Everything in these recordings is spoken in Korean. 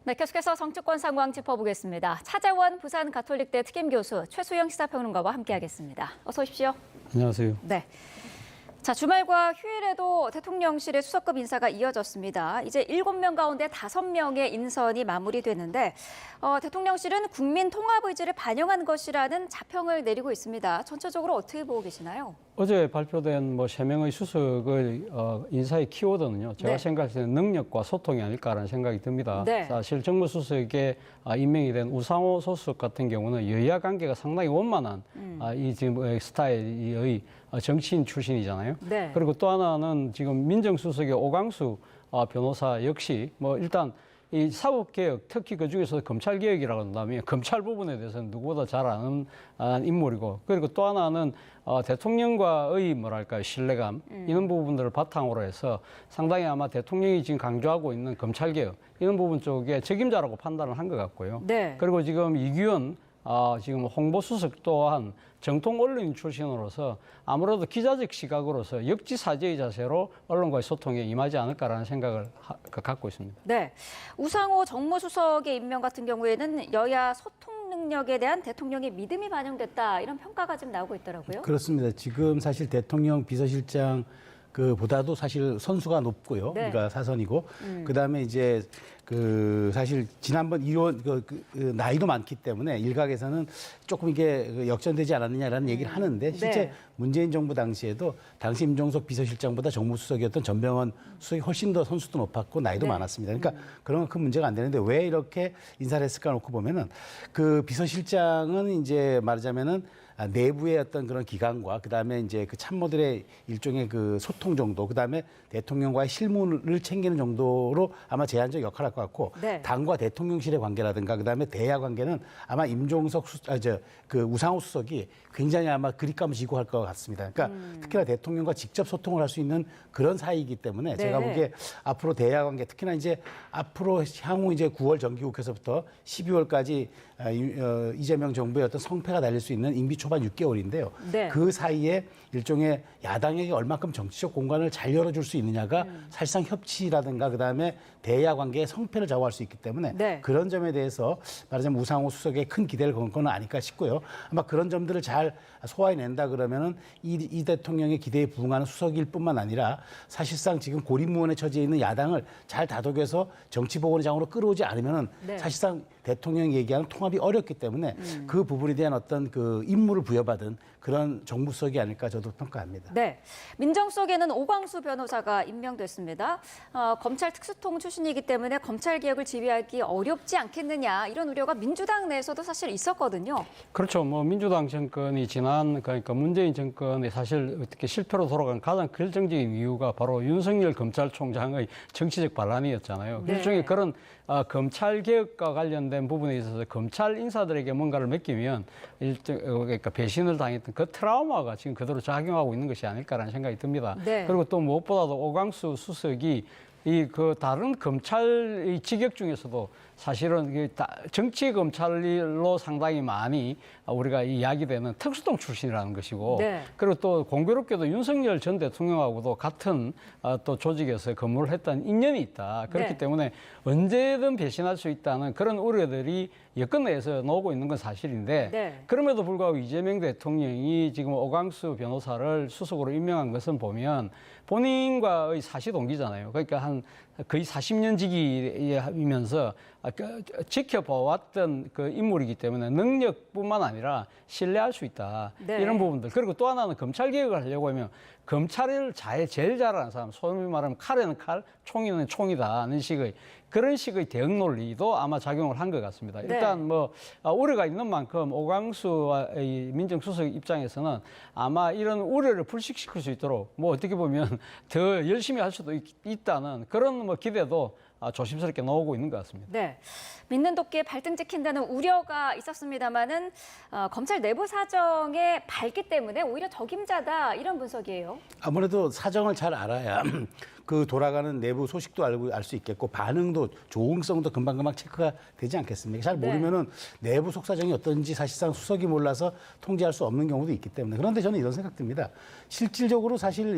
네, 계속해서 정치권 상황 짚어보겠습니다. 차재원 부산 가톨릭대 특임교수 최수영 시사평론가와 함께하겠습니다. 어서 오십시오. 안녕하세요. 네. 자, 주말과 휴일에도 대통령실의 수석급 인사가 이어졌습니다. 이제 7명 가운데 5명의 인선이 마무리됐는데 대통령실은 국민 통합 의지를 반영한 것이라는 자평을 내리고 있습니다. 전체적으로 어떻게 보고 계시나요? 어제 발표된 3명의 수석의 인사의 키워드는요. 제가 생각할 때는 능력과 소통이 아닐까라는 생각이 듭니다. 네. 사실 정무수석에 임명이 된 우상호 소수석 같은 경우는 여야 관계가 상당히 원만한 이 지금 스타일의 정치인 출신이잖아요. 네. 그리고 또 하나는 지금 민정수석의 오광수 변호사 역시 일단 이 사법개혁, 특히 그중에서 검찰개혁이라고 한다면 검찰 부분에 대해서는 누구보다 잘 아는 인물이고, 그리고 또 하나는 대통령과의 신뢰감, 이런 부분들을 바탕으로 해서 상당히 아마 대통령이 지금 강조하고 있는 검찰개혁, 이런 부분 쪽에 책임자라고 판단을 한 것 같고요. 네. 그리고 지금 이규현 지금 홍보수석 또한 정통 언론인 출신으로서 아무래도 기자적 시각으로서 역지사지의 자세로 언론과의 소통에 임하지 않을까라는 생각을 갖고 있습니다. 네. 우상호 정무수석의 임명 같은 경우에는 여야 소통 능력에 대한 대통령의 믿음이 반영됐다, 이런 평가가 지금 나오고 있더라고요. 그렇습니다. 지금 사실 대통령 비서실장 보다도 사실 선수가 높고요. 네. 그러니까 사선이고, 그다음에 이제 사실 지난번 의원 나이도 많기 때문에 일각에서는 조금 이게 역전되지 않았느냐라는 얘기를 하는데, 실제 네. 문재인 정부 당시에도 당시 임종석 비서실장보다 정무수석이었던 전병헌 수석이 훨씬 더 선수도 높았고 나이도 네. 많았습니다. 그러니까 그런 건 큰 문제가 안 되는데 왜 이렇게 인사를 했을까 놓고 보면은 그 비서실장은 이제 말하자면은 내부의 어떤 그런 기관과 그다음에 이제 그 참모들의 일종의 그 소통 정도, 그다음에 대통령과의 실무를 챙기는 정도로 아마 제한적 역할을 할 것 같고, 네. 당과 대통령실의 관계라든가 그다음에 대야 관계는 아마 임종석 우상호 수석이 굉장히 아마 그립감을 지고 할 것 같습니다. 그러니까 특히나 대통령과 직접 소통을 할 수 있는 그런 사이이기 때문에 네. 제가 보기에 앞으로 대야 관계, 특히나 이제 앞으로 향후 이제 9월 정기국회에서부터 12월까지 이재명 정부의 어떤 성패가 달릴 수 있는 임기 초반 6개월인데요. 네. 그 사이에 일종의 야당에게 얼마큼 정치적 공간을 잘 열어줄 수 있느냐가 사실상 협치라든가 그다음에 대야 관계의 성패를 좌우할 수 있기 때문에 네. 그런 점에 대해서 말하자면 우상호 수석에 큰 기대를 건 건 아닐까 싶고요. 아마 그런 점들을 잘 소화해낸다 그러면은 이 대통령의 기대에 부응하는 수석일 뿐만 아니라 사실상 지금 고립무원에 처지해 있는 야당을 잘 다독여서 정치보건의 장으로 끌어오지 않으면은 네. 사실상 대통령이 얘기하는 통합이 어렵기 때문에 그 부분에 대한 어떤 그 임무를 부여받은 그런 정무수석이 아닐까 저도 평가합니다. 네, 민정수석에는 오광수 변호사가 임명됐습니다. 검찰 특수통 출신이기 때문에 검찰 개혁을 지휘하기 어렵지 않겠느냐, 이런 우려가 민주당 내에서도 사실 있었거든요. 그렇죠. 민주당 정권이 그러니까 문재인 정권이 사실 어떻게 실패로 돌아간 가장 결정적인 이유가 바로 윤석열 검찰총장의 정치적 반란이었잖아요. 네. 일종의 그런 검찰 개혁과 관련된 부분에 있어서 검찰 인사들에게 뭔가를 맡기면 그러니까 배신을 당했던 그 트라우마가 지금 그대로 작용하고 있는 것이 아닐까라는 생각이 듭니다. 네. 그리고 또 무엇보다도 오광수 수석이 다른 검찰의 직역 중에서도 사실은 정치 검찰로 상당히 많이 우리가 이야기되는 특수통 출신이라는 것이고, 네. 그리고 또 공교롭게도 윤석열 전 대통령하고도 같은 또 조직에서 근무를 했던 인연이 있다. 그렇기 네. 때문에 언제든 배신할 수 있다는 그런 우려들이 여권 내에서 나오고 있는 건 사실인데, 네. 그럼에도 불구하고 이재명 대통령이 지금 오광수 변호사를 수석으로 임명한 것은 보면 본인과의 사시동기잖아요. 그러니까 한 거의 40년 지기이면서 지켜봐왔던 그 인물이기 때문에 능력뿐만 아니라 신뢰할 수 있다. 네. 이런 부분들. 그리고 또 하나는 검찰 개혁을 하려고 하면 검찰을 제일 잘하는 사람, 소위 말하면 칼에는 칼, 총에는 총이다 하는 식의 그런 식의 대응 논리도 아마 작용을 한 것 같습니다. 네. 일단 우려가 있는 만큼 오광수의 민정수석 입장에서는 아마 이런 우려를 불식시킬 수 있도록 어떻게 보면 더 열심히 할 수도 있다는 그런 기대도 조심스럽게 나오고 있는 것 같습니다. 네, 믿는 도끼에 발등 찍힌다는 우려가 있었습니다만은 검찰 내부 사정에 밝기 때문에 오히려 적임자다, 이런 분석이에요. 아무래도 사정을 잘 알아야 그 돌아가는 내부 소식도 알 수 있겠고 반응도 조응성도 금방금방 체크가 되지 않겠습니까? 잘 모르면은 내부 속사정이 어떤지 사실상 수석이 몰라서 통제할 수 없는 경우도 있기 때문에. 그런데 저는 이런 생각 듭니다. 실질적으로 사실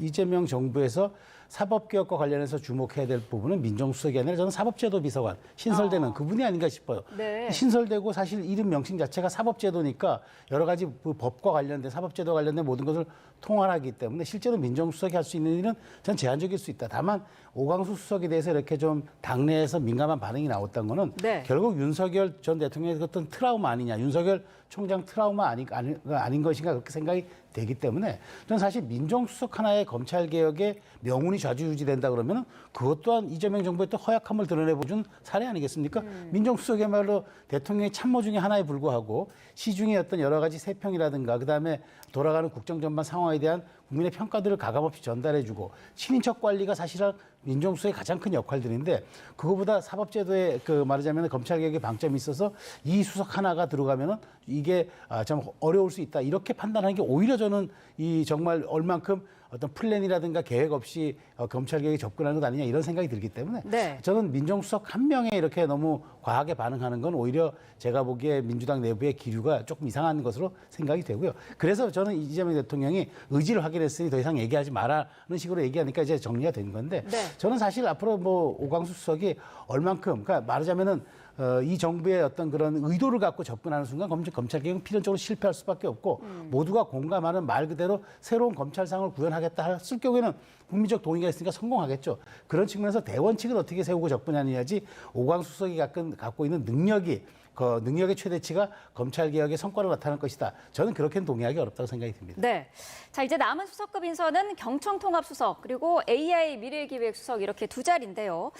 이재명 정부에서 사법개혁과 관련해서 주목해야 될 부분은 민정수석이 아니라 저는 사법제도 비서관 신설되는 그분이 아닌가 싶어요. 네. 신설되고 사실 이름 명칭 자체가 사법제도니까 여러 가지 그 법과 관련된 사법제도 관련된 모든 것을 통할하기 때문에 실제로 민정수석이 할 수 있는 일은 전 제한적일 수 있다. 다만 오광수 수석에 대해서 이렇게 좀 당내에서 민감한 반응이 나왔던 거는 네. 결국 윤석열 전 대통령의 어떤 트라우마 아니냐, 윤석열 총장 트라우마 아닌 것인가 그렇게 생각이 되기 때문에 저는 사실 민정수석 하나의 검찰개혁에 명운이 좌지우지된다 그러면 그것 또한 이재명 정부의 또 허약함을 드러내보준 사례 아니겠습니까? 민정수석이야말로 대통령의 참모 중에 하나에 불과하고 시중의 어떤 여러 가지 세평이라든가 그다음에 돌아가는 국정 전반 상황에 대한 국민의 평가들을 가감없이 전달해주고 친인척 관리가 사실은 민정수석의 가장 큰 역할들인데 그거보다 사법제도에 그 말하자면 검찰개혁의 방점이 있어서 이 수석 하나가 들어가면은 이게 좀 어려울 수 있다 이렇게 판단하는 게 오히려 저는 이 정말 얼만큼 어떤 플랜이라든가 계획 없이 검찰개혁에 접근하는 것 아니냐 이런 생각이 들기 때문에 네. 저는 민정수석 한 명에 이렇게 너무 과하게 반응하는 건 오히려 제가 보기에 민주당 내부의 기류가 조금 이상한 것으로 생각이 되고요. 그래서 저는 이재명 대통령이 의지를 확인했으니 더 이상 얘기하지 말라는 식으로 얘기하니까 이제 정리가 된 건데 네. 저는 사실 앞으로 뭐 오광수 수석이 얼만큼 그러니까 말하자면은 이 정부의 어떤 그런 의도를 갖고 접근하는 순간 검찰개혁은 필연적으로 실패할 수밖에 없고 모두가 공감하는 말 그대로 새로운 검찰상을 구현하겠다 했을 경우에는 국민적 동의가 있으니까 성공하겠죠. 그런 측면에서 대원칙을 어떻게 세우고 접근하느냐지 오광수 수석이 갖고 있는 능력이 그 능력의 최대치가 검찰개혁의 성과로 나타날 것이다. 저는 그렇게는 동의하기 어렵다고 생각이 듭니다. 네. 자, 이제 남은 수석급 인선은 경청통합수석 그리고 AI 미래기획수석 이렇게 두 자리인데요.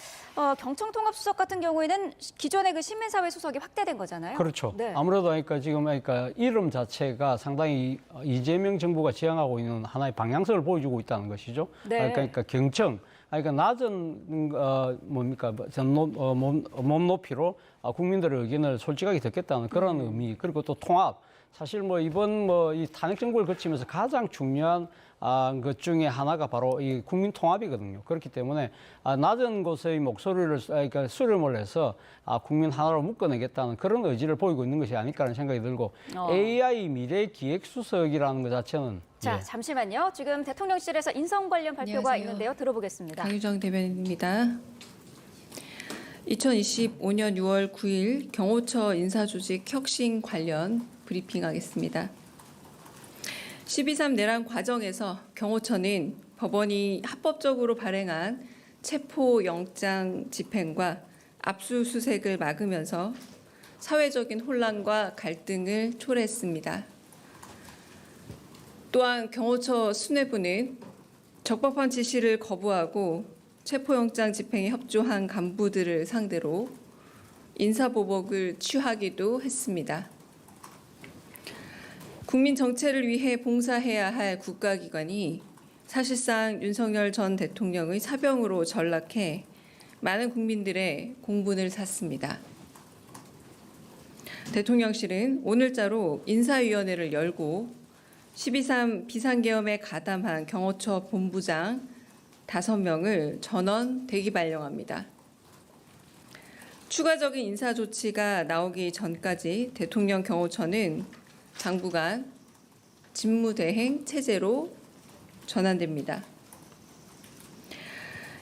경청통합수석 같은 경우에는 기존의 그 시민사회 수석이 확대된 거잖아요. 그렇죠. 네. 아무래도 그러니까 이름 자체가 상당히 이재명 정부가 지향하고 있는 하나의 방향성을 보여주고 있다는 것이죠. 네. 그러니까 경청, 그러니까 낮은 몸 높이로 국민들의 의견을 솔직하게 듣겠다는 그런 의미, 그리고 또 통합. 사실 이번 이 탄핵 정부를 거치면서 가장 중요한 것 중에 하나가 바로 이 국민 통합이거든요. 그렇기 때문에 낮은 곳의 목소리를 그러니까 수렴을 해서 국민 하나로 묶어내겠다는 그런 의지를 보이고 있는 것이 아닐까라는 생각이 들고 AI 미래 기획 수석이라는 것 자체는 자, 잠시만요. 지금 대통령실에서 인선 관련 발표가 안녕하세요. 있는데요. 들어보겠습니다. 강유정 대변인입니다. 2025년 6월 9일 경호처 인사조직 혁신 관련 브리핑하겠습니다. 12.3 내란 과정에서 경호처는 법원이 합법적으로 발행한 체포영장 집행과 압수수색을 막으면서 사회적인 혼란과 갈등을 초래했습니다. 또한 경호처 수뇌부는 적법한 지시를 거부하고 체포영장 집행에 협조한 간부들을 상대로 인사보복을 취하기도 했습니다. 국민 정체를 위해 봉사해야 할 국가기관이 사실상 윤석열 전 대통령의 사병으로 전락해 많은 국민들의 공분을 샀습니다. 대통령실은 오늘자로 인사위원회를 열고 12.3 비상계엄에 가담한 경호처 본부장 5명을 전원 대기 발령합니다. 추가적인 인사 조치가 나오기 전까지 대통령 경호처는 당분간 직무대행 체제로 전환됩니다.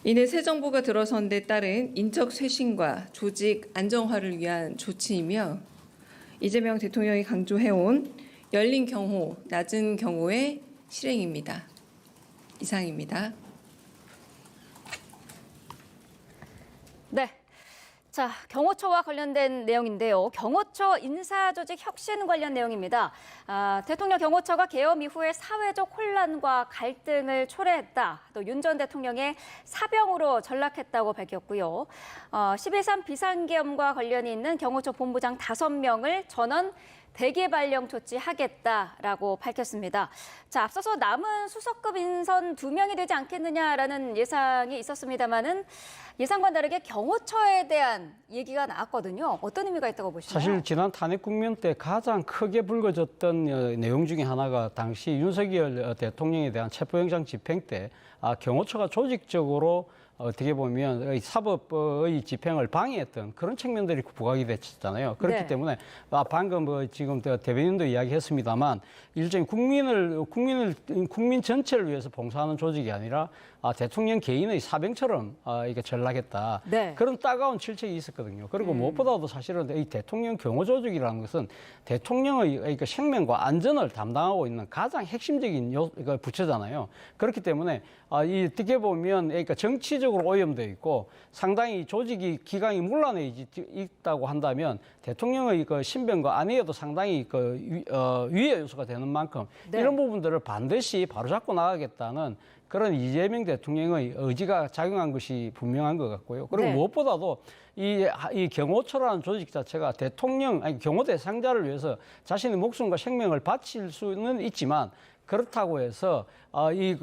이는 새 정부가 들어선 데 따른 인적 쇄신과 조직 안정화를 위한 조치이며 이재명 대통령이 강조해온 열린 경호, 낮은 경호의 실행입니다. 이상입니다. 네. 자, 경호처와 관련된 내용인데요. 경호처 인사조직 혁신 관련 내용입니다. 대통령 경호처가 계엄 이후에 사회적 혼란과 갈등을 초래했다. 또 윤 전 대통령의 사병으로 전락했다고 밝혔고요. 12.3 비상계엄과 관련이 있는 경호처 본부장 5명을 전원 대기 발령 조치하겠다라고 밝혔습니다. 자, 앞서서 남은 수석급 인선 2명이 되지 않겠느냐라는 예상이 있었습니다만은 예상과 다르게 경호처에 대한 얘기가 나왔거든요. 어떤 의미가 있다고 보시나요? 사실 지난 탄핵 국면 때 가장 크게 불거졌던 내용 중에 하나가 당시 윤석열 대통령에 대한 체포영장 집행 때 경호처가 조직적으로 어떻게 보면 사법의 집행을 방해했던 그런 측면들이 부각이 됐잖아요. 그렇기 네. 때문에 방금 지금 대변인도 이야기했습니다만 일종의 국민 전체를 위해서 봉사하는 조직이 아니라 대통령 개인의 사병처럼 이게 전락했다. 네. 그런 따가운 질책이 있었거든요. 그리고 무엇보다도 사실은 이 대통령 경호 조직이라는 것은 대통령의 그 생명과 안전을 담당하고 있는 가장 핵심적인 부처잖아요. 그렇기 때문에 이 어떻게 보면 그러니까 정치적으로 오염되어 있고 상당히 조직이 기강이 문란해 있다고 한다면 대통령의 그 신변과 안위에도 상당히 그 위해 요소가 되는 만큼 네. 이런 부분들을 반드시 바로잡고 나가겠다는 그런 이재명 대통령의 의지가 작용한 것이 분명한 것 같고요. 그리고 네. 무엇보다도 이 경호처라는 조직 자체가 경호 대상자를 위해서 자신의 목숨과 생명을 바칠 수는 있지만 그렇다고 해서 이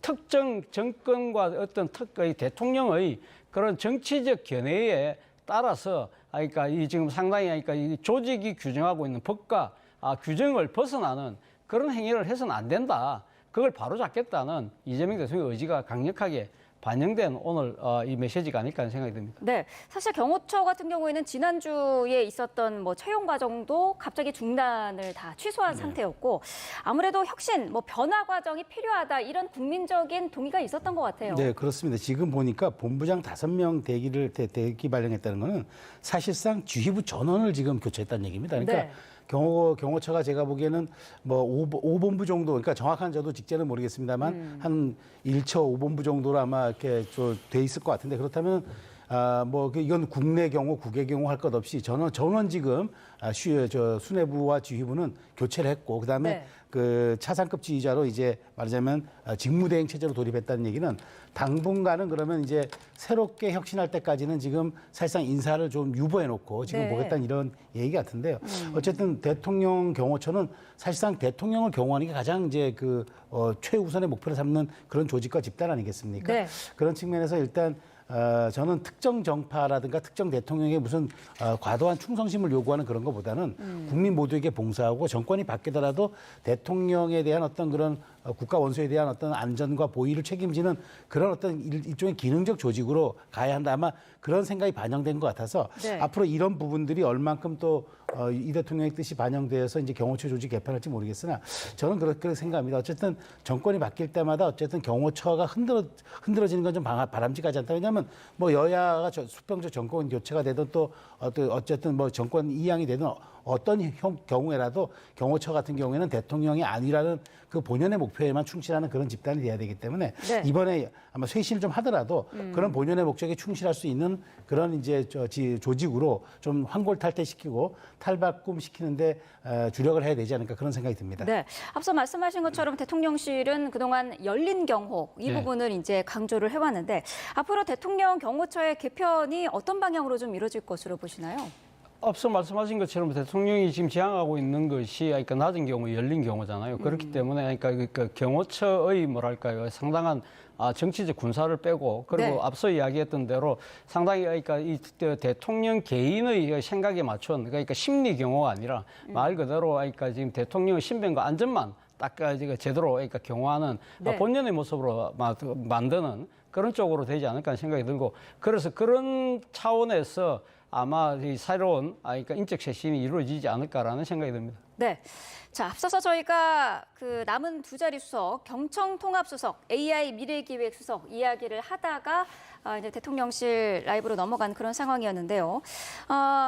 특정 정권과 어떤 대통령의 그런 정치적 견해에 따라서 그러니까 이 지금 상당히 그러니까 이 조직이 규정하고 있는 법과 규정을 벗어나는 그런 행위를 해서는 안 된다. 그걸 바로잡겠다는 이재명 대통령의 의지가 강력하게 반영된 오늘 이 메시지가 아닐까 하는 생각이 듭니다. 네, 사실 경호처 같은 경우에는 지난주에 있었던 뭐 채용 과정도 갑자기 중단을 다 취소한 상태였고 아무래도 혁신, 뭐 변화 과정이 필요하다 이런 국민적인 동의가 있었던 것 같아요. 네, 그렇습니다. 지금 보니까 본부장 5명 대기 발령했다는 거는 사실상 지휘부 전원을 지금 교체했다는 얘기입니다. 그러니까 네. 경호처가 제가 보기에는 뭐 5본부 정도, 그러니까 정확한 저도 직제는 모르겠습니다만 한 1처 5본부 정도로 아마 이렇게 돼 있을 것 같은데 그렇다면 이건 국내 경호, 국외 경호 할 것 없이 전원 지금 수뇌부와 지휘부는 교체를 했고 그다음에 네. 그 차상급 지휘자로 이제 말하자면 직무대행 체제로 돌입했다는 얘기는 당분간은 그러면 이제 새롭게 혁신할 때까지는 지금 사실상 인사를 좀 유보해 놓고 지금 네. 보겠다는 이런 얘기 같은데요. 어쨌든 대통령 경호처는 사실상 대통령을 경호하는 게 가장 이제 최우선의 목표를 삼는 그런 조직과 집단 아니겠습니까? 네. 그런 측면에서 일단 저는 특정 정파라든가 특정 대통령의 무슨 과도한 충성심을 요구하는 그런 것보다는 국민 모두에게 봉사하고 정권이 바뀌더라도 대통령에 대한 어떤 그런 국가 원수에 대한 어떤 안전과 보위를 책임지는 그런 어떤 일종의 기능적 조직으로 가야 한다. 아마 그런 생각이 반영된 것 같아서 네. 앞으로 이런 부분들이 얼만큼 또 이 대통령의 뜻이 반영되어서 이제 경호처 조직 개편할지 모르겠으나 저는 그렇게 생각합니다. 어쨌든 정권이 바뀔 때마다 어쨌든 경호처가 흔들어지는 건 좀 바람직하지 않다. 왜냐하면 뭐 여야가 수평적 정권 교체가 되든 또 어쨌든 뭐 정권 이양이 되든 어떤 경우에라도 경호처 같은 경우에는 대통령이 아니라는 그 본연의 목표에만 충실하는 그런 집단이 돼야 되기 때문에 네. 이번에 아마 쇄신을 좀 하더라도 그런 본연의 목적에 충실할 수 있는 그런 이제 조직으로 좀 환골탈퇴시키고 탈바꿈시키는데 주력을 해야 되지 않을까 그런 생각이 듭니다. 네, 앞서 말씀하신 것처럼 대통령실은 그동안 열린 경호 이 네. 부분을 이제 강조를 해왔는데 앞으로 대통령 경호처의 개편이 어떤 방향으로 좀 이루어질 것으로 보시나요? 앞서 말씀하신 것처럼 대통령이 지금 지향하고 있는 것이 그러니까 낮은 경우 열린 경우잖아요. 그렇기 때문에 그러니까 경호처의 뭐랄까요 상당한 정치적 군사를 빼고 그리고 네. 앞서 이야기했던 대로 상당히 그러니까 이 대통령 개인의 생각에 맞춘 그러니까 심리 경호가 아니라 말 그대로 그러니까 지금 대통령의 신변과 안전만 딱 제대로 그러니까 경호하는 네. 본연의 모습으로 만드는 그런 쪽으로 되지 않을까 하는 생각이 들고 그래서 그런 차원에서 아마 이 새로운 그러니까 인적 쇄신이 이루어지지 않을까라는 생각이 듭니다. 네. 자, 앞서서 저희가 그 남은 두 자리 수석, 경청통합수석, AI 미래기획수석 이야기를 하다가 이제 대통령실 라이브로 넘어간 그런 상황이었는데요.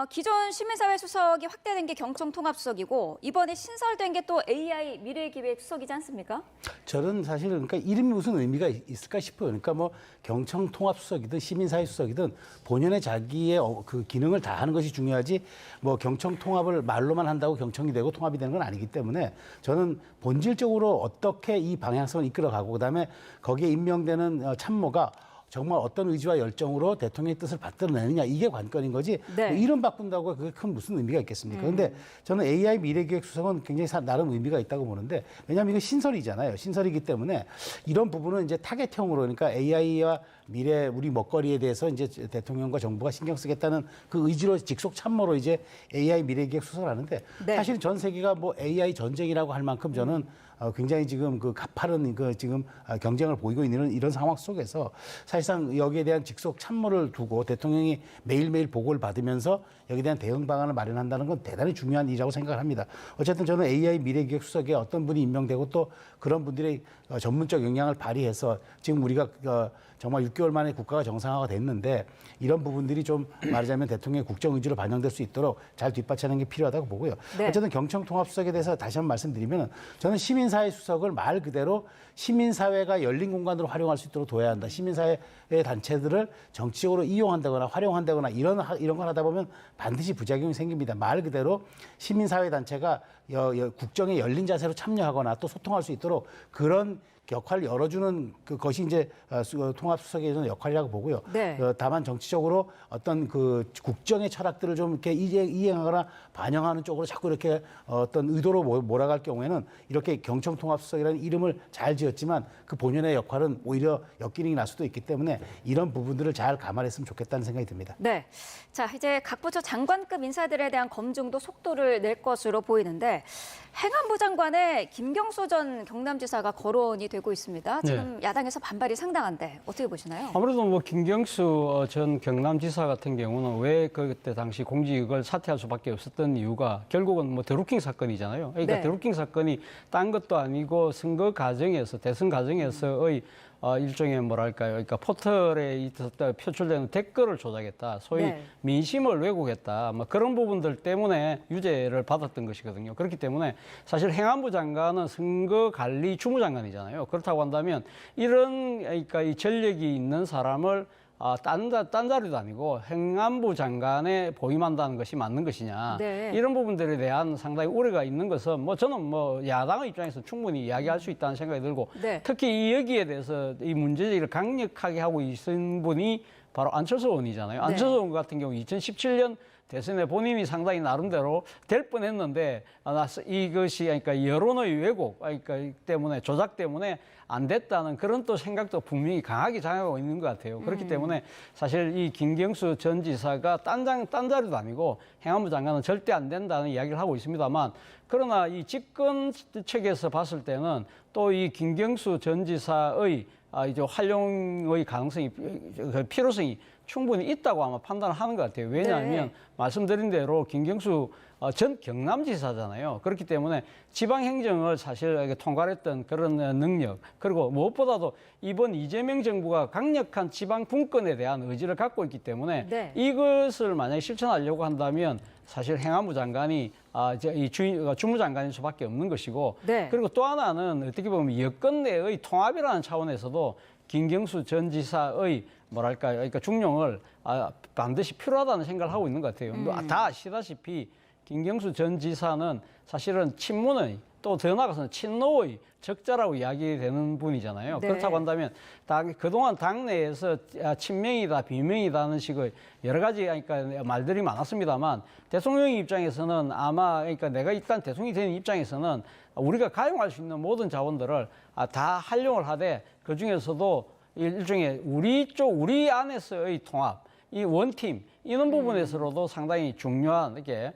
기존 시민사회 수석이 확대된 게 경청통합수석이고 이번에 신설된 게 또 AI 미래기획수석이지 않습니까? 저는 사실 그러니까 이름이 무슨 의미가 있을까 싶어요. 그러니까 뭐 경청통합수석이든 시민사회 수석이든 본연의 자기의 그 기능을 다하는 것이 중요하지 뭐 경청통합을 말로만 한다고 경청이 되고 통합이 되는 건 아니기 때문에 저는 본질적으로 어떻게 이 방향성을 이끌어가고 그다음에 거기에 임명되는 참모가 정말 어떤 의지와 열정으로 대통령의 뜻을 받들어내느냐 이게 관건인 거지 네. 뭐 이름 바꾼다고 그게 큰 무슨 의미가 있겠습니까? 그런데 저는 AI 미래기획수석은 굉장히 나름 의미가 있다고 보는데 왜냐하면 이거 신설이잖아요. 신설이기 때문에 이런 부분은 이제 타겟형으로 그러니까 AI와 미래 우리 먹거리에 대해서 이제 대통령과 정부가 신경 쓰겠다는 그 의지로 직속 참모로 이제 AI 미래기획수석을 하는데 네. 사실 전 세계가 뭐 AI 전쟁이라고 할 만큼 저는 굉장히 지금 그 가파른 지금 경쟁을 보이고 있는 이런 상황 속에서 사실상 여기에 대한 직속 참모를 두고 대통령이 매일매일 보고를 받으면서 여기에 대한 대응 방안을 마련한다는 건 대단히 중요한 일이라고 생각을 합니다. 어쨌든 저는 AI 미래기획수석에 어떤 분이 임명되고 또 그런 분들의 전문적 역량을 발휘해서 지금 우리가 정말 6개월 만에 국가가 정상화가 됐는데 이런 부분들이 좀 말하자면 대통령의 국정 의지로 반영될 수 있도록 잘 뒷받침하는 게 필요하다고 보고요. 네. 어쨌든 경청통합수석에 대해서 다시 한번 말씀드리면 저는 시민사회 수석을 말 그대로 시민사회가 열린 공간으로 활용할 수 있도록 둬야 한다. 시민사회 단체들을 정치적으로 이용한다거나 활용한다거나 이런 걸 하다 보면 반드시 부작용이 생깁니다. 말 그대로 시민사회 단체가 국정에 열린 자세로 참여하거나 또 소통할 수 있도록 그런 역할을 열어주는 그것이 이제 통합수석의 역할이라고 보고요. 네. 다만 정치적으로 어떤 그 국정의 철학들을 좀 이렇게 이행하거나 반영하는 쪽으로 자꾸 이렇게 어떤 의도로 몰아갈 경우에는 이렇게 경청통합수석이라는 이름을 잘 지었지만 그 본연의 역할은 오히려 역기능이 날 수도 있기 때문에 이런 부분들을 잘 감안했으면 좋겠다는 생각이 듭니다. 네. 자, 이제 각 부처 장관급 인사들에 대한 검증도 속도를 낼 것으로 보이는데 행안부 장관의 김경수 전 경남지사가 거론이 되고 있습니다. 지금 야당에서 반발이 상당한데 어떻게 보시나요? 아무래도 뭐 김경수 전 경남지사 같은 경우는 왜 그때 당시 공직을 사퇴할 수밖에 없었던 이유가 결국은 뭐 드루킹 사건이잖아요. 그러니까 네. 드루킹 사건이 딴 것도 아니고 선거 과정에서 대선 과정에서의 일종의 뭐랄까요, 그러니까 포털에 있었다 표출되는 댓글을 조작했다, 소위 네. 민심을 왜곡했다, 뭐 그런 부분들 때문에 유죄를 받았던 것이거든요. 그렇기 때문에 사실 행안부 장관은 선거관리 주무장관이잖아요. 그렇다고 한다면 이런 그러니까 이 전력이 있는 사람을 딴 자리도 아니고 행안부 장관에 보임한다는 것이 맞는 것이냐. 네. 이런 부분들에 대한 상당히 우려가 있는 것은 뭐 저는 뭐 야당의 입장에서 충분히 이야기할 수 있다는 생각이 들고 네. 특히 이 여기에 대해서 이 문제제기를 강력하게 하고 있는 분이 바로 안철수 의원이잖아요. 안철수 의원 같은 경우 2017년 대선에 본인이 상당히 나름대로 될 뻔했는데 이것이 그러니까 여론의 왜곡 그러니까 때문에 조작 때문에 안 됐다는 그런 또 생각도 분명히 강하게 작용하고 있는 것 같아요. 그렇기 때문에 사실 이 김경수 전 지사가 딴 자리도 아니고 행안부 장관은 절대 안 된다는 이야기를 하고 있습니다만 그러나 이 집권 측에서 봤을 때는 또 이 김경수 전 지사의 이제 활용의 가능성이 필요성이 충분히 있다고 아마 판단을 하는 것 같아요. 왜냐하면 네. 말씀드린 대로 김경수 전 경남지사잖아요. 그렇기 때문에 지방행정을 사실 통괄했던 그런 능력, 그리고 무엇보다도 이번 이재명 정부가 강력한 지방 분권에 대한 의지를 갖고 있기 때문에 네. 이것을 만약에 실천하려고 한다면 사실 행안부 장관이 이 주무장관일 수밖에 없는 것이고, 네. 그리고 또 하나는 어떻게 보면 여권 내의 통합이라는 차원에서도 김경수 전 지사의 뭐랄까요, 그러니까 중용을 반드시 필요하다는 생각을 하고 있는 것 같아요. 다 아시다시피 김경수 전 지사는 사실은 친문의 또 더 나아가서는 친노의 적자라고 이야기되는 분이잖아요. 네. 그렇다고 한다면 그동안 당내에서 친명이다, 비명이다 하는 식의 여러 가지 그러니까 말들이 많았습니다만 대통령 입장에서는 아마 그러니까 내가 일단 대통령이 된 입장에서는 우리가 가용할 수 있는 모든 자원들을 다 활용을 하되 그중에서도 일종의 우리 안에서의 통합, 이 원팀 이런 부분에서도 상당히 중요한 이렇게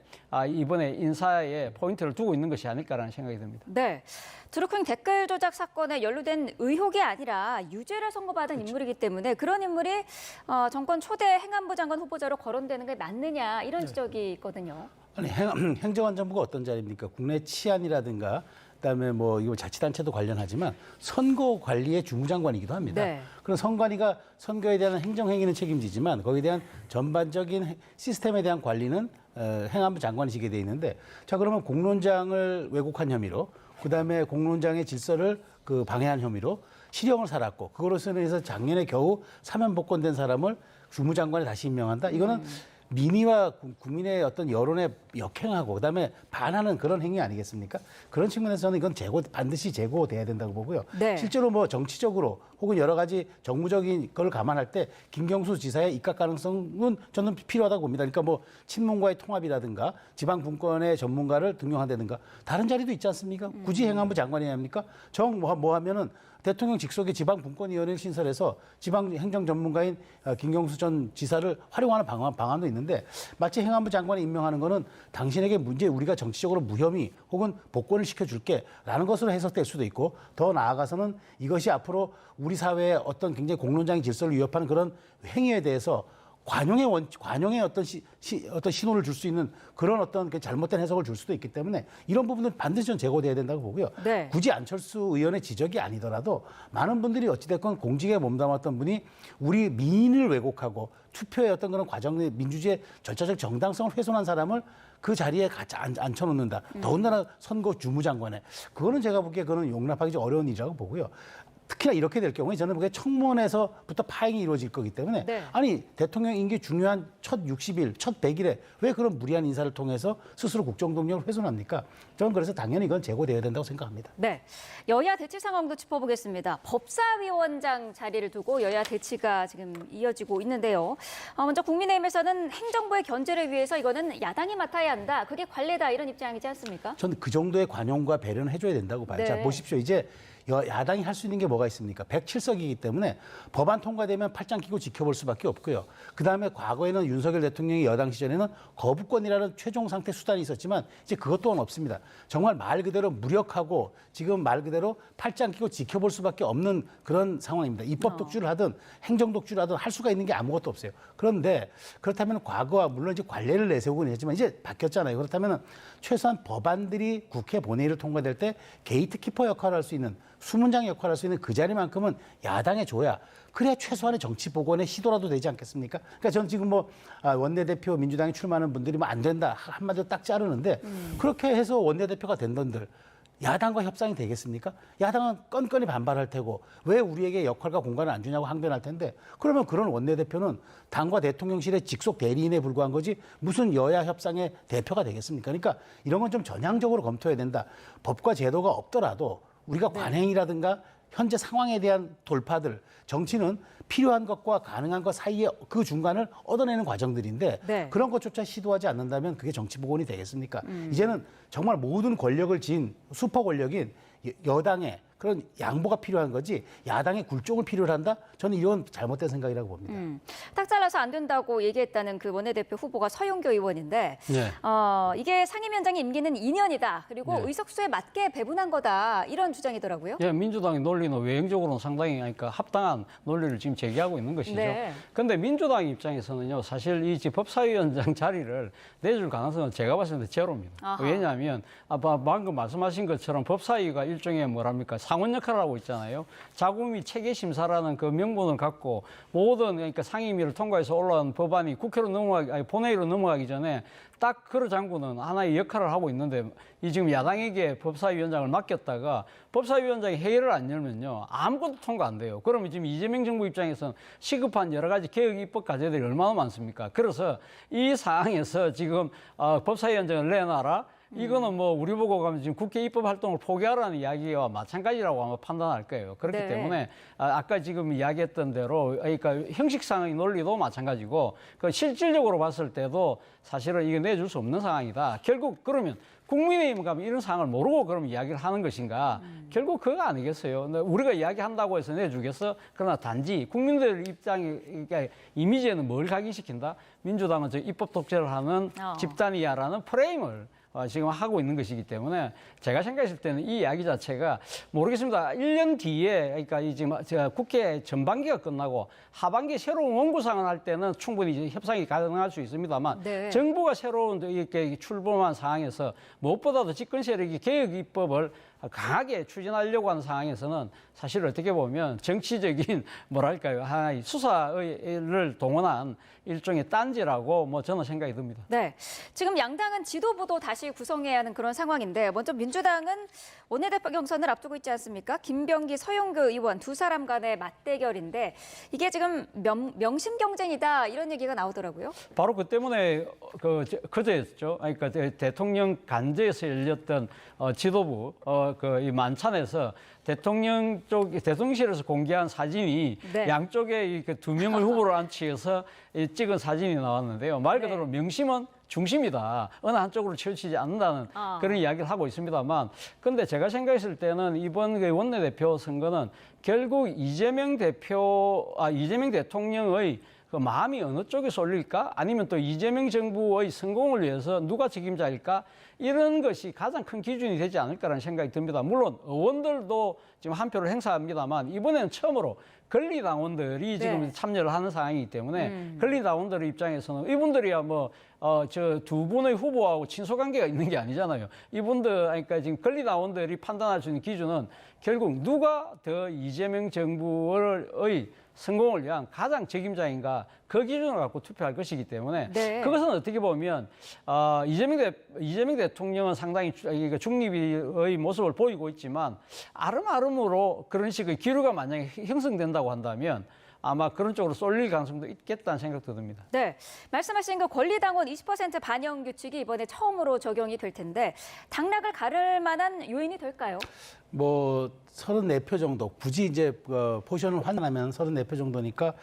이번에 인사에 포인트를 두고 있는 것이 아닐까라는 생각이 듭니다. 네. 드루킹 댓글 조작 사건에 연루된 의혹이 아니라 유죄를 선고받은 인물이기 때문에 그런 인물이 정권 초대 행안부 장관 후보자로 거론되는 게 맞느냐 이런 지적이 있거든요. 아니, 행정안전부가 어떤 자리입니까? 국내 치안이라든가 그다음에 뭐 이거 자치단체도 관련하지만 선거 관리의 주무장관이기도 합니다. 네. 그런 선관위가 선거에 대한 행정행위는 책임지지만 거기에 대한 전반적인 시스템에 대한 관리는 행안부 장관이 지게 돼 있는데 자 그러면 공론장을 왜곡한 혐의로 그다음에 공론장의 질서를 방해한 혐의로 실형을 살았고 그거로서 인해서 작년에 겨우 사면 복권된 사람을 주무장관에 다시 임명한다. 이거는 민의와 국민의 어떤 여론에 역행하고 그다음에 반하는 그런 행위 아니겠습니까? 그런 측면에서는 이건 반드시 재고돼야 된다고 보고요. 네. 실제로 뭐 정치적으로 혹은 여러 가지 정무적인 걸 감안할 때 김경수 지사의 입각 가능성은 저는 필요하다고 봅니다. 그러니까 뭐 친문과의 통합이라든가 지방 분권의 전문가를 등용한다든가 다른 자리도 있지 않습니까? 굳이 행안부 장관이 합니까? 뭐 하면은 대통령 직속의 지방분권위원회를 신설해서 지방행정 전문가인 김경수 전 지사를 활용하는 방안도 있는데 마치 행안부 장관을 임명하는 거는 당신에게 우리가 정치적으로 무혐의 혹은 복권을 시켜줄게라는 것으로 해석될 수도 있고 더 나아가서는 이것이 앞으로 우리 사회의 어떤 굉장히 공론장의 질서를 위협하는 그런 행위에 대해서 관용의 어떤 어떤 신호를 줄 수 있는 그런 어떤 그 잘못된 해석을 줄 수도 있기 때문에 이런 부분은 반드시 좀 제고돼야 된다고 보고요. 네. 굳이 안철수 의원의 지적이 아니더라도 많은 분들이 어찌됐건 공직에 몸담았던 분이 우리 민의를 왜곡하고 투표의 어떤 그런 과정의 민주주의의 절차적 정당성을 훼손한 사람을 그 자리에 같이 앉혀놓는다. 더군다나 선거 주무장관에. 그거는 제가 보기에 그거는 용납하기 좀 어려운 일이라고 보고요. 특히나 이렇게 될 경우에 저는 보기에 청문회에서부터 파행이 이루어질 거기 때문에 네. 아니 대통령 임기 중요한 첫 60일, 첫 100일에 왜 그런 무리한 인사를 통해서 스스로 국정 동력을 훼손합니까? 저는 그래서 당연히 이건 제고돼야 된다고 생각합니다. 네. 여야 대치 상황도 짚어보겠습니다. 법사위원장 자리를 두고 여야 대치가 지금 이어지고 있는데요. 먼저 국민의힘에서는 행정부의 견제를 위해서 이거는 야당이 맡아야 한다. 그게 관례다 이런 입장이지 않습니까? 저는 그 정도의 관용과 배려는 해줘야 된다고 봐요. 네. 자, 보십시오. 이제 야당이 할 수 있는 게 뭐가 있습니까? 107석이기 때문에 법안 통과되면 팔짱 끼고 지켜볼 수밖에 없고요. 그다음에 과거에는 윤석열 대통령이 여당 시절에는 거부권이라는 최종 상태 수단이 있었지만 이제 그것 또한 없습니다. 정말 말 그대로 무력하고 지금 말 그대로 팔짱 끼고 지켜볼 수밖에 없는 그런 상황입니다. 입법 독주를 하든 행정 독주를 하든 할 수가 있는 게 아무것도 없어요. 그런데 그렇다면 과거와 물론 이제 관례를 내세우곤 했지만 이제 바뀌었잖아요. 그렇다면 최소한 법안들이 국회 본회의를 통과될 때 게이트키퍼 역할을 할 수 있는 수문장 역할을 할 수 있는 그 자리만큼은 야당에 줘야 그래야 최소한의 정치 복원의 시도라도 되지 않겠습니까? 그러니까 저는 지금 원내대표 민주당에 출마하는 분들이 안 된다 한마디로 딱 자르는데 그렇게 해서 원내대표가 된 분들 야당과 협상이 되겠습니까? 야당은 건건히 반발할 테고 왜 우리에게 역할과 공간을 안 주냐고 항변할 텐데 그러면 그런 원내대표는 당과 대통령실의 직속 대리인에 불과한 거지 무슨 여야 협상의 대표가 되겠습니까? 그러니까 이런 건 좀 전향적으로 검토해야 된다. 법과 제도가 없더라도 우리가 관행이라든가 현재 상황에 대한 돌파들, 정치는 필요한 것과 가능한 것 사이에 그 중간을 얻어내는 과정들인데 네. 그런 것조차 시도하지 않는다면 그게 정치 복원이 되겠습니까? 이제는 정말 모든 권력을 쥔 슈퍼 권력인 여당의 그런 양보가 필요한 거지 야당의 굴종을 필요로 한다? 저는 이건 잘못된 생각이라고 봅니다. 딱 잘라서 안 된다고 얘기했다는 그 원내대표 후보가 서영교 의원인데 네. 이게 상임위원장의 임기는 2년이다. 그리고 네. 의석수에 맞게 배분한 거다. 이런 주장이더라고요. 예, 민주당의 논리는 외형적으로는 상당히 그러니까 합당한 논리를 지금 제기하고 있는 것이죠. 네. 그런데 민주당 입장에서는요, 사실 이 법사위원장 자리를 내줄 가능성은 제가 봤을 때 제로입니다. 아하. 왜냐하면 방금 말씀하신 것처럼 법사위가 일종의 뭐랍니까 상원 역할을 하고 있잖아요. 자구미 체계 심사라는 그 명분을 갖고 모든 그러니까 상임위를 통과해서 올라온 법안이 국회로 본회의로 넘어가기 전에 딱 그 장구는 하나의 역할을 하고 있는데 이 지금 야당에게 법사위원장을 맡겼다가 법사위원장이 회의를 안 열면요 아무것도 통과 안 돼요. 그러면 지금 이재명 정부 입장에서는 시급한 여러 가지 개혁 입법 과제들이 얼마나 많습니까? 그래서 이 상황에서 지금 법사위원장을 내놔라. 이거는 우리 보고 가면 지금 국회 입법 활동을 포기하라는 이야기와 마찬가지라고 아마 판단할 거예요. 그렇기 네. 때문에 아까 지금 이야기했던 대로 그러니까 형식상의 논리도 마찬가지고 실질적으로 봤을 때도 사실은 이게 내줄 수 없는 상황이다. 결국 그러면 국민의힘 가면 이런 상황을 모르고 그럼 이야기를 하는 것인가? 결국 그거 아니겠어요. 우리가 이야기한다고 해서 내주겠어? 그러나 단지 국민들 입장에 그러니까 이미지에는 뭘 각인시킨다? 민주당은 저 입법 독재를 하는 집단이야라는 프레임을 지금 하고 있는 것이기 때문에 제가 생각했을 때는 이 이야기 자체가 모르겠습니다. 1년 뒤에 그러니까 이 지금 국회 전반기가 끝나고 하반기 새로운 원구상을 할 때는 충분히 이제 협상이 가능할 수 있습니다만 네. 정부가 새로운 이렇게 출범한 상황에서 무엇보다도 집권 세력이 개혁 입법을 강하게 추진하려고 하는 상황에서는 사실 어떻게 보면 정치적인 뭐랄까요 하나의 수사를 동원한 일종의 딴지라고 저는 생각이 듭니다. 네, 지금 양당은 지도부도 다시 구성해야 하는 그런 상황인데 먼저 민주당은 원내대표 경선을 앞두고 있지 않습니까? 김병기, 서영교 의원 두 사람 간의 맞대결인데 이게 지금 명심 경쟁이다 이런 얘기가 나오더라고요. 바로 그 때문에 그제였죠. 그러니까 대통령 간제에서 열렸던 지도부 이 만찬에서 대통령실에서 공개한 사진이 네. 양쪽에 두 명을 후보로 앉혀서 찍은 사진이 나왔는데요. 말 그대로 명심은 중심이다. 어느 한쪽으로 치우치지 않는다는 그런 이야기를 하고 있습니다만, 근데 제가 생각했을 때는 이번 그 원내대표 선거는 결국 이재명 대통령의 그 마음이 어느 쪽에 쏠릴까? 아니면 또 이재명 정부의 성공을 위해서 누가 책임자일까? 이런 것이 가장 큰 기준이 되지 않을까라는 생각이 듭니다. 물론 의원들도 지금 한 표를 행사합니다만 이번에는 처음으로 권리당원들이 지금 참여를 하는 상황이기 때문에 권리당원들 입장에서는 이분들이야 저 두 분의 후보하고 친소관계가 있는 게 아니잖아요. 이분들 그러니까 지금 권리당원들이 판단할 수 있는 기준은 결국 누가 더 이재명 정부의 성공을 위한 가장 책임자인가 그 기준을 갖고 투표할 것이기 때문에 그것은 어떻게 보면 이재명 대통령은 상당히 중립의 모습을 보이고 있지만 아름아름으로 그런 식의 기류가 만약에 형성된다고 한다면 아마 그런 쪽으로 쏠릴 가능성도 있겠다는 생각도 듭니다. 네, 말씀하신 그 권리당원 20% 반영 규칙이 이번에 처음으로 적용이 될 텐데 당락을 가를 만한 요인이 될까요? 뭐 34표 정도 굳이 이제 포션을 환산하면 34표 정도니까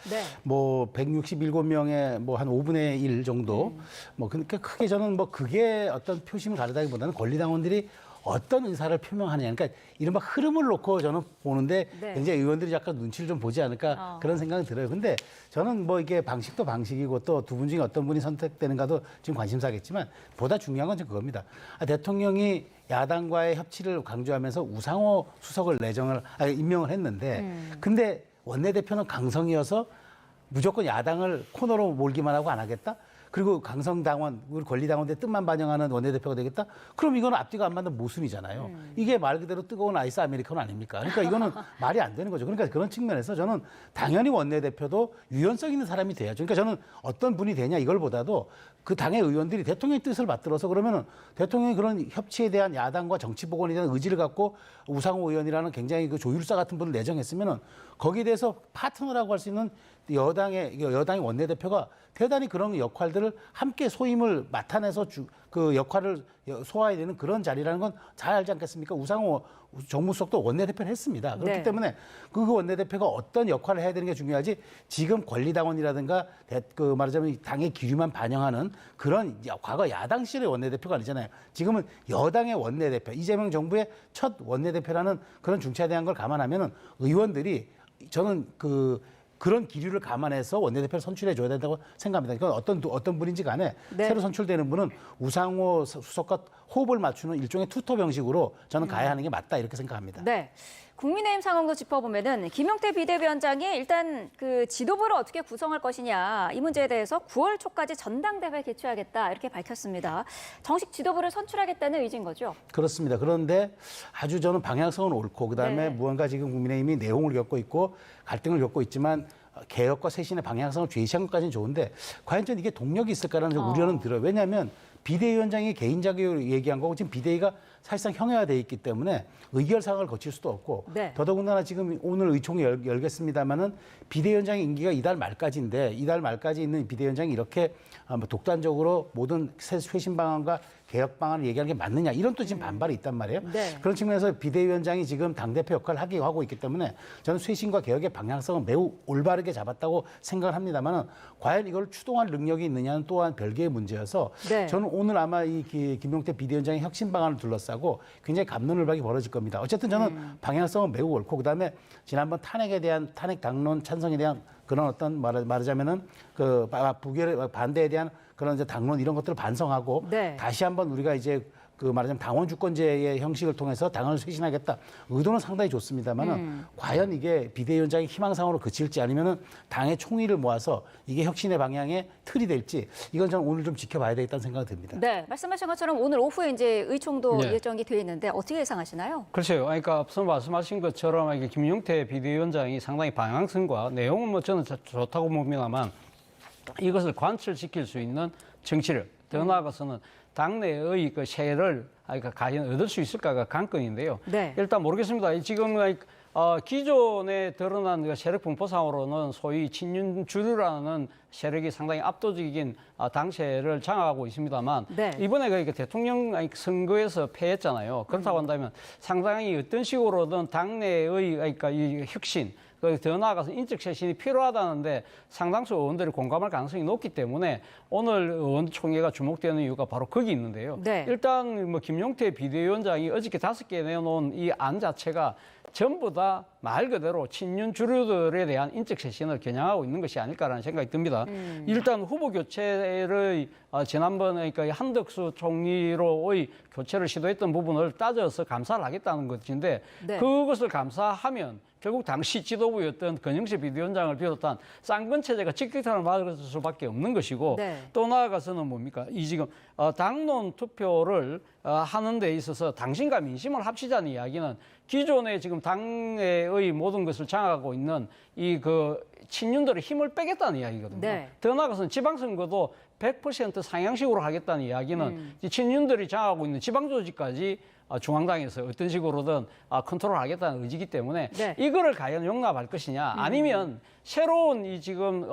뭐 167명의 뭐 한 5분의 1 정도 뭐 그러니까 크게 저는 뭐 그게 어떤 표심을 가르다기보다는 권리당원들이 어떤 의사를 표명하느냐. 그러니까 이른바 흐름을 놓고 저는 보는데 굉장히 의원들이 약간 눈치를 좀 보지 않을까 그런 생각이 들어요. 근데 저는 뭐 이게 방식도 방식이고 또 두 분 중에 어떤 분이 선택되는가도 지금 관심사겠지만 보다 중요한 건 그겁니다. 대통령이 야당과의 협치를 강조하면서 우상호 수석을 임명을 했는데 근데 원내대표는 강성이어서 무조건 야당을 코너로 몰기만 하고 안 하겠다? 그리고 강성당원, 우리 권리당원들 뜻만 반영하는 원내대표가 되겠다? 그럼 이거는 앞뒤가 안 맞는 모순이잖아요. 이게 말 그대로 뜨거운 아이스 아메리카노 아닙니까? 그러니까 이거는 말이 안 되는 거죠. 그러니까 그런 측면에서 저는 당연히 원내대표도 유연성 있는 사람이 돼야죠. 그러니까 저는 어떤 분이 되냐 이걸 보다도 그 당의 의원들이 대통령의 뜻을 받들어서 그러면은 대통령이 그런 협치에 대한 야당과 정치 복원에 대한 의지를 갖고 우상호 의원이라는 굉장히 그 조율사 같은 분을 내정했으면은 거기에 대해서 파트너라고 할 수 있는 여당의 원내대표가 대단히 그런 역할들을 함께 소임을 맡아내서 그 역할을 소화해야 되는 그런 자리라는 건 잘 알지 않겠습니까? 우상호 정무수석도 원내대표를 했습니다. 그렇기 때문에 그 원내대표가 어떤 역할을 해야 되는 게 중요하지 지금 권리당원이라든가 말하자면 당의 기류만 반영하는 그런 과거 야당 시절의 원내대표가 아니잖아요. 지금은 여당의 원내대표, 이재명 정부의 첫 원내대표라는 그런 중차에 대한 걸 감안하면은 의원들이 저는 그런 기류를 감안해서 원내대표를 선출해 줘야 된다고 생각합니다. 그건 어떤 분인지 간에 새로 선출되는 분은 우상호 수석과 호흡을 맞추는 일종의 투톱 형식으로 저는 가야 하는 게 맞다 이렇게 생각합니다. 네. 국민의힘 상황도 짚어보면은 김용태 비대위원장이 일단 그 지도부를 어떻게 구성할 것이냐 이 문제에 대해서 9월 초까지 전당대회 개최하겠다 이렇게 밝혔습니다. 정식 지도부를 선출하겠다는 의지인 거죠? 그렇습니다. 그런데 아주 저는 방향성은 옳고 그다음에 무언가 지금 국민의힘이 내홍을 겪고 있고 갈등을 겪고 있지만 개혁과 쇄신의 방향성을 제시한 것까지는 좋은데 과연 전 이게 동력이 있을까라는 우려는 들어요. 왜냐하면 비대위원장이 개인 자격으로 얘기한 거고 지금 비대위가 사실상 형해화돼 있기 때문에 의결 상황을 거칠 수도 없고 더더군다나 지금 오늘 의총이 열겠습니다마는 비대위원장의 임기가 이달 말까지인데 이달 말까지 있는 비대위원장이 이렇게 독단적으로 모든 쇄신 방안과 개혁 방안을 얘기하는 게 맞느냐 이런 또 지금 반발이 있단 말이에요. 그런 측면에서 비대위원장이 지금 당대표 역할을 하고 있기 때문에 저는 쇄신과 개혁의 방향성은 매우 올바르게 잡았다고 생각을 합니다만 과연 이걸 추동할 능력이 있느냐는 또한 별개의 문제여서 저는 오늘 아마 이 김용태 비대위원장의 혁신 방안을 둘러싸고 굉장히 갑론을박이 벌어질 겁니다. 어쨌든 저는 방향성은 매우 옳고 그다음에 지난번 탄핵에 대한 탄핵 당론 찬성에 대한 그런 어떤 말하자면은 반대에 대한 그런 이제 당론 이런 것들을 반성하고 다시 한번 우리가 이제 말하자면 당원 주권제의 형식을 통해서 당을 쇄신하겠다. 의도는 상당히 좋습니다만은 과연 이게 비대위원장의 희망사항으로 그칠지 아니면은 당의 총의를 모아서 이게 혁신의 방향의 틀이 될지 이건 저는 오늘 좀 지켜봐야 되겠다는 생각이 듭니다. 네, 말씀하신 것처럼 오늘 오후에 이제 의총도 예정이 되어 있는데 어떻게 예상하시나요? 글쎄요. 그러니까 앞서 말씀하신 것처럼 이게 김용태 비대위원장이 상당히 방향성과 내용은 뭐 저는 좋다고 봅니다만 이것을 관철시킬 수 있는 정치를 더 나아가서는 당내의 그 세를 과연 얻을 수 있을까가 관건인데요. 일단 모르겠습니다. 지금 기존에 드러난 그 세력 분포상으로는 소위 친윤주류라는 세력이 상당히 압도적인 당세를 장악하고 있습니다만 이번에 그 대통령 선거에서 패했잖아요. 그렇다고 한다면 상당히 어떤 식으로든 당내의 그러니까 이 혁신 더 나아가서 인적 쇄신이 필요하다는데 상당수 의원들이 공감할 가능성이 높기 때문에 오늘 의원총회가 주목되는 이유가 바로 거기 있는데요. 일단 김용태 비대위원장이 어저께 5개 내놓은 이 안 자체가 전부 다 말 그대로 친윤 주류들에 대한 인적 쇄신을 겨냥하고 있는 것이 아닐까라는 생각이 듭니다. 일단 후보 교체를 지난번에 그러니까 한덕수 총리로의 교체를 시도했던 부분을 따져서 감사를 하겠다는 것인데 네. 그것을 감사하면 결국 당시 지도부였던 건영식 비대위원장을 비롯한 쌍권 체제가 직격탄을 맞을 수밖에 없는 것이고 네. 또 나아가서는 뭡니까? 이 지금 당론 투표를 하는 데 있어서 당신과 민심을 합치자는 이야기는 기존에 지금 당의 모든 것을 장악하고 있는 이 그 친윤들의 힘을 빼겠다는 이야기거든요. 네. 더 나아가서는 지방선거도 100% 상향식으로 하겠다는 이야기는 이 친윤들이 장악하고 있는 지방조직까지 중앙당에서 어떤 식으로든 컨트롤하겠다는 의지이기 때문에 네. 이거를 과연 용납할 것이냐 아니면 새로운 이 지금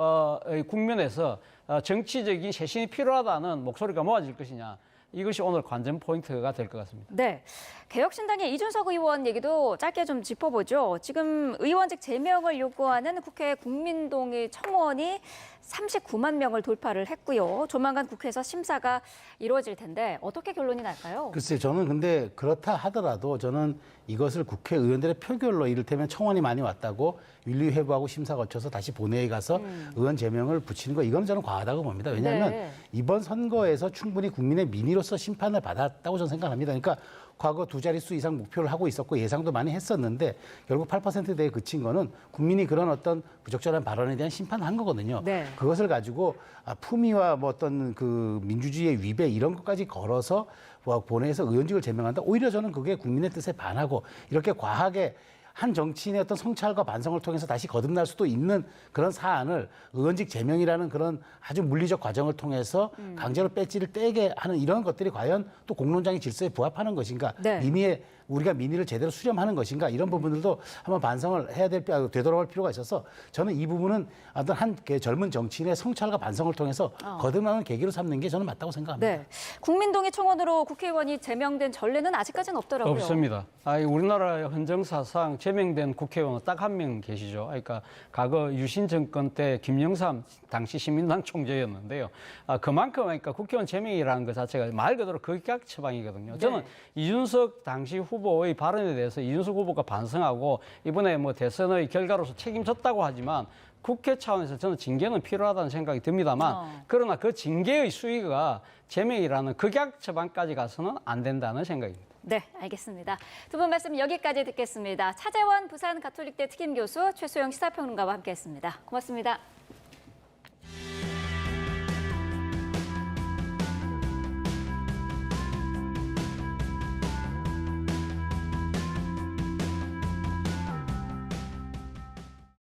국면에서 정치적인 쇄신이 필요하다는 목소리가 모아질 것이냐 이것이 오늘 관전 포인트가 될 것 같습니다. 네. 개혁신당의 이준석 의원 얘기도 짧게 좀 짚어보죠. 지금 의원직 제명을 요구하는 국회 국민동의 청원이 39만 명을 돌파를 했고요. 조만간 국회에서 심사가 이루어질 텐데 어떻게 결론이 날까요? 글쎄요, 저는 근데 그렇다 하더라도 저는 이것을 국회의원들의 표결로 이를테면 청원이 많이 왔다고 윤리회부하고 심사 거쳐서 다시 본회의에 가서 의원 제명을 붙이는 거 이건 저는 과하다고 봅니다. 왜냐하면 네. 이번 선거에서 충분히 국민의 민의로서 심판을 받았다고 저는 생각합니다. 그러니까 과거 두 자릿수 이상 목표를 하고 있었고 예상도 많이 했었는데 결국 8%대에 그친 거는 국민이 그런 어떤 부적절한 발언에 대한 심판을 한 거거든요. 네. 그것을 가지고 품위와 뭐 어떤 그 민주주의의 위배 이런 것까지 걸어서 본회의에서 의원직을 제명한다. 오히려 저는 그게 국민의 뜻에 반하고 이렇게 과하게 한 정치인의 어떤 성찰과 반성을 통해서 다시 거듭날 수도 있는 그런 사안을 의원직 제명이라는 그런 아주 물리적 과정을 통해서 강제로 배지를 떼게 하는 이런 것들이 과연 또 공론장의 질서에 부합하는 것인가? 네. 우리가 민의를 제대로 수렴하는 것인가? 이런 부분들도 한번 반성을 해야 되돌아갈 필요가 있어서 저는 이 부분은 어떤 한 젊은 정치인의 성찰과 반성을 통해서 거듭나는 계기로 삼는 게 저는 맞다고 생각합니다. 네. 국민동의 청원으로 국회의원이 제명된 전례는 아직까지는 없더라고요. 없습니다. 우리나라 헌정사상 제명된 국회의원은 딱 한 명 계시죠. 그러니까 과거 유신 정권 때 김영삼 당시 시민당 총재였는데요. 그만큼 그러니까 국회의원 제명이라는 것 자체가 말 그대로 극약 처방이거든요. 저는 이준석 당시 후보의 발언에 대해서 이준석 후보가 반성하고 이번에 뭐 대선의 결과로서 책임졌다고 하지만 국회 차원에서 저는 징계는 필요하다는 생각이 듭니다만 그러나 그 징계의 수위가 제명이라는 극약 처방까지 가서는 안 된다는 생각입니다. 네, 알겠습니다. 두 분 말씀 여기까지 듣겠습니다. 차재원 부산 가톨릭대 특임교수, 최소영 시사평론가와 함께했습니다. 고맙습니다.